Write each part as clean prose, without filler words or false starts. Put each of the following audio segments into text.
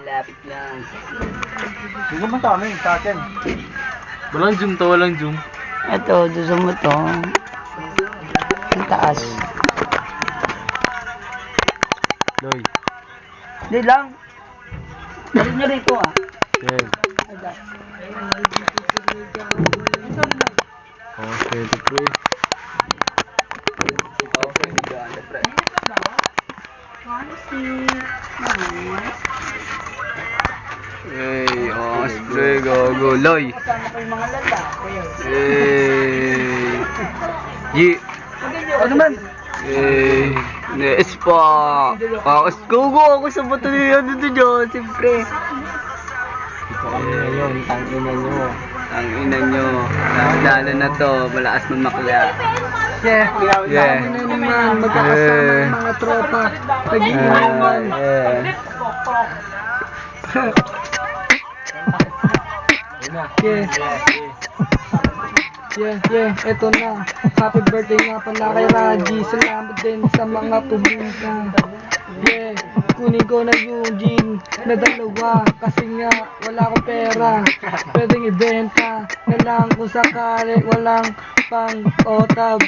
Lapit lang. Hindi naman sa amin, sa akin. Walang zoom to, walang zoom. Ito, gusto mo to. Ang taas. Loy. Hindi lang. Dali nyo rin ito ah. Okay. Okay, ito pre. Hey, oh, spray, go, Loy. Kasama ko yung mga lalaki. Hey. Yi. Ano naman? Hey. Nees pa. Go, ako sa bato niya dito dyan, siyempre. Ang ina nyo. Lalo na to, malakas mamakla. Yeah. Yeah. Magkakasama ng mga tropa. Nag-iwan. Yeah, eto na. Happy birthday nga pala kay Raji. Salamat din sa mga pumunta. Yeah, kunin ko na yung gin na dalawa. Kasi nga, wala akong pera. Pwedeng ibenta na lang kung sakali walang pang-otab.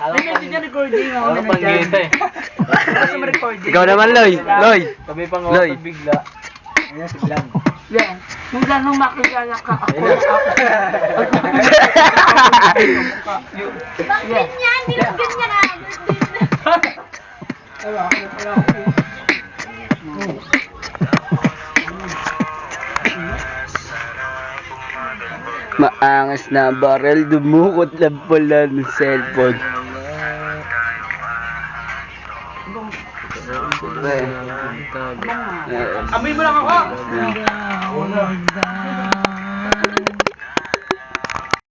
May medyo recording ako na nandiyan. Kasi ma-recording. Ikaw naman, Loy. Kami pang Loy. bigla. Ayan si Blan. Yeah. Nung gano'ng makilala ka ako. Bakit niya? Nilagyan niya na. Maangas na barrel, dumukot lang pala ng cellphone. Amoy mo lang ako!